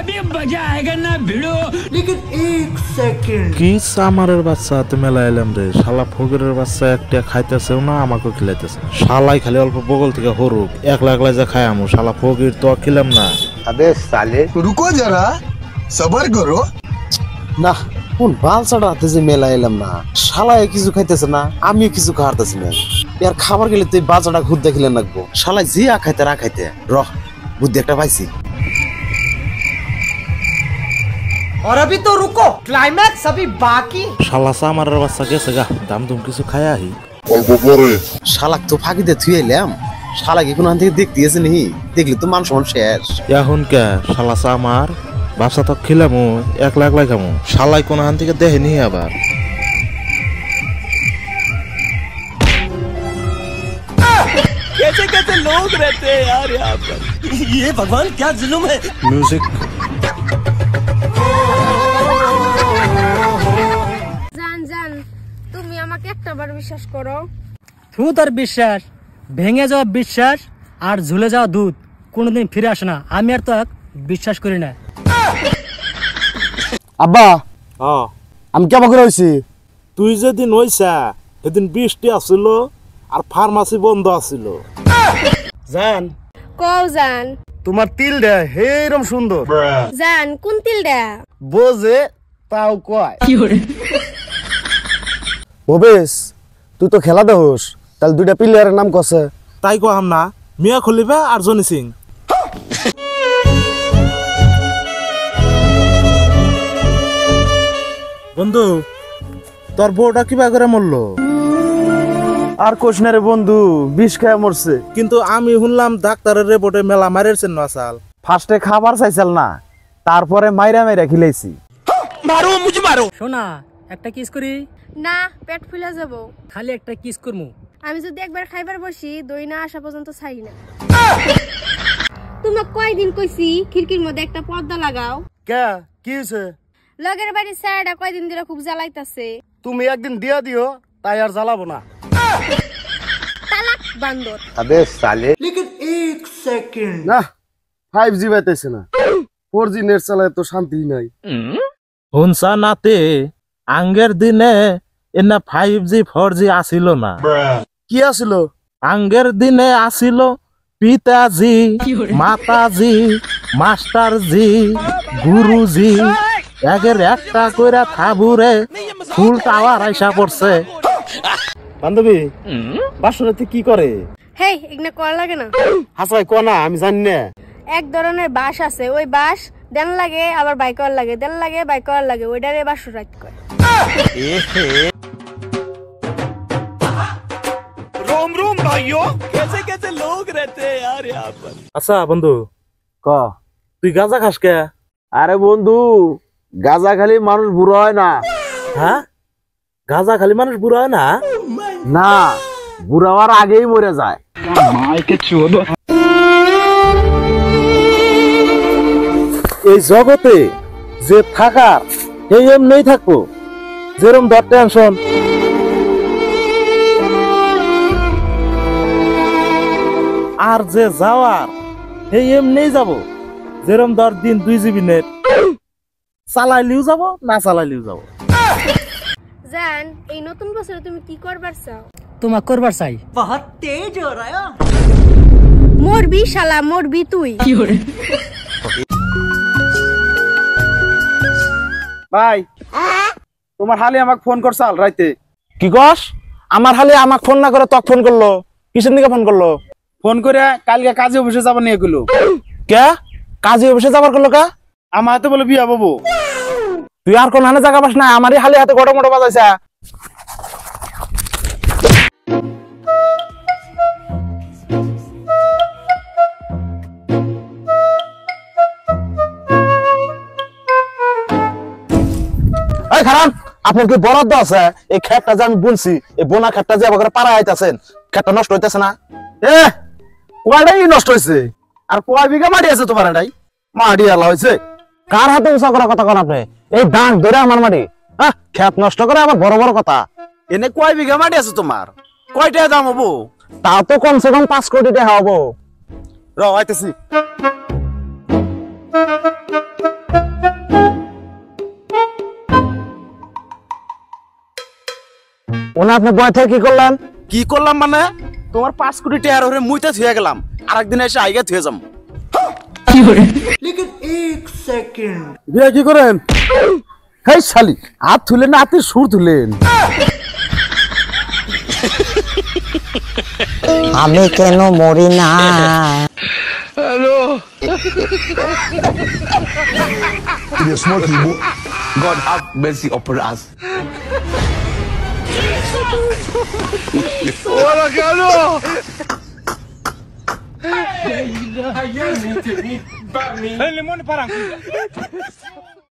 अभी मजा आएगा ना भिड़ो। लेकिन एक सेकंड কি সামারের বাচ্চা হাতে মেলা এলাম রে শালা ফকিরের বাচ্চা একটা খাইতেছেও না আমাকে খিলাইতেছে শালাই খালি অল্প বগল থেকে হরুক একলা একলা যা খাই আমু শালা ফকির তো খিলাম না अबे साले रुको जरा सबर करो না কোন বালছাটা হাতে যে মেলা এলাম না শালায় কিছু খাইতেছে না আমিও কিছু খাওয়াতেছি না ইয়ার খাবার গেলে তুই বালছাটা ঘুর দেখিলে লাগবো শালায় যে খাইতে রা খাইতে রহ বুদ্ধি একটা পাইছি और अभी तो रुको क्लाइमैक्स अभी बाकी শালা সামারের বাচ্চা গেছে গা দাম দুম কিছু খাই আহি শালাক তো ফাঁকিতে থুয়ে এলাম শালাকে কোনো থেকে দেখতে গেছে নি দেখলি তো মান সমান শেষ এখন কে শালা সামার বাচ্চা তো খিলামু একলা একলাই খামু শালাই কোন হান থেকে দেখেনি আবার कैसे कैसे लोग रहते हैं यार यहाँ पर। ये भगवान क्या जुल्म है। মিউজিক জান জান তুমি আমাকে একটাবার বিশ্বাস করো तू তোর বিশ্বাস ভেঙে যাওয়া বিশ্বাস আর ঝুলে যাওয়া দুধ কোনোদিন ফিরে আসে না আমি আর তো বিশ্বাস করি না আব্বা হ্যাঁ আমি কেমন করে হইছি তুই যেদিন হইছা সেদিন বৃষ্টি আসছিল আর ফার্মাসি বন্ধ আছিল জান কও জান তোমার তিল দে হেরম সুন্দর জান কোন তিলটা বোঝে তাও কয় ভবেশ তুই তো খেলা দেহস তাহলে দুইটা প্লেয়ারের নাম কছে তাই কহাম না মিয়া খলিফা আর জনি সিং বন্ধু তোর বউটা কিবা করে মরলো আর কোশনারে বন্ধু বিষ খায় মরছে কিন্তু আমি শুনলাম ডাক্তারের রিপোর্টে মেলা মারেছেন না সাল ফার্স্টে খাবার চাইছিল না তারপরে মাইরা মাইরা খিলাইছি শোনা একটা কিস করি না পেট ফুলে যাব খালি একটা কিস করমু আমি যদি একবার খাইবার বসি দই না আসা পর্যন্ত ছাই না তোমাক কয়দিন কইছি খিড়কির মধ্যে একটা পর্দা লাগাও কে কি হইছে লগের বাড়ি ছাড়া কয়দিন ধরে খুব জ্বালাইতাছে তুমি একদিন দিয়া দিও তাই আর জ্বালাবো না তালাক বান্দর अबे साले लेकिन एक सेकंड না 5G পাইতেছে না 4G নেট চালায় তো শান্তি নাই হুনসা নাতে আঙ্গের দিনে এনা 5G 4G আসিল না কি আছিল আঙ্গের দিনে আসিল পিতাজি মাতাজি মাস্টারজি গুরুজি একের একটা কইরা থাবুরে ফুল টাওয়ার আইসা পড়ছে বান্ধবী বাসুরাতে কি করে হেই এগনা করা লাগে না হাসাই কোনা আমি জানি না এক ধরনের বাস আছে ওই বাস দেন লাগে আবার বাইক করার লাগে দেন লাগে বাইক করার লাগে ওইটারে বাসুর রাত কয় रोम रोम भाइयों कैसे कैसे लोग रहते हैं यार यहाँ पर। আচ্ছা বন্ধু ক তুই গাঁজা খাস কে আরে বন্ধু গাজা খালি মানুষ বুড়ো হয় না হ্যাঁ গাঁজা খালি মানুষ বুড়া হয় না না বুড়ো হওয়ার আগেই মরে যায় এই জগতে যে থাকার এই এমনি থাকবো যেরম ধর টেনশন আর যে যাওয়ার এই এমনি যাব যেরম ধর দিন 2 GB নেট চালাইলেও যাব না চালাইলেও যাব জান এই নতুন বছরে তুমি কি করবার চাও তোমাক করবার চাই बहुत तेज हो रहा है। মরবি শালা মরবি তুই ভাই তোমার হালি আমাকে ফোন করছাল রাইতে কি কস আমার হালে আমাকে ফোন না করে তক ফোন করলো কিসের দিকে ফোন করলো ফোন করে কালকে কাজে অফিসে যাবার নিয়ে গেলো কে কাজে অফিসে যাবার করলো কে আমার হাতে বলে বিয়া বাবু তুই আর কোন হানে জায়গা পাস না আমারই হালে হাতে গোটা মোটা বাজাইছা এই খারাপ আপনার কি বরাদ্দ আছে এই ক্ষেতটা যে আমি বুনছি এই বোনা ক্ষেতটা যে আবার পাড়া আইতাছেন ক্ষেতটা নষ্ট হইতাছে না এ কয়টাই নষ্ট হয়েছে আর কয় বিঘা মাটি আছে তোমার এটাই মাটি আলা হয়েছে কার হাতে উঁচা করা কথা কোন আপনি এই ডাক ধরে আমার মাটি হ্যাঁ ক্ষেত নষ্ট করে আবার বড় বড় কথা এনে কয় বিঘা মাটি আছে তোমার কয়টা দাম হবো তাও তো কমসে কম 5 কোটি টাকা হবো র আইতেছি ওনা আপনি বয় থেকে কি করলেন? কি করলাম মানে তোমার 5 কোটি টাকার ওরে মুইতে থুয়ে গেলাম, আরেকদিন এসে আইগা থুয়ে যাম। বিয়ে কি করেন? হেই শালি, হাত তুলেন না, হাতে সুর তুলেন। আমি কেন মরি না? God have mercy upon us. Hola,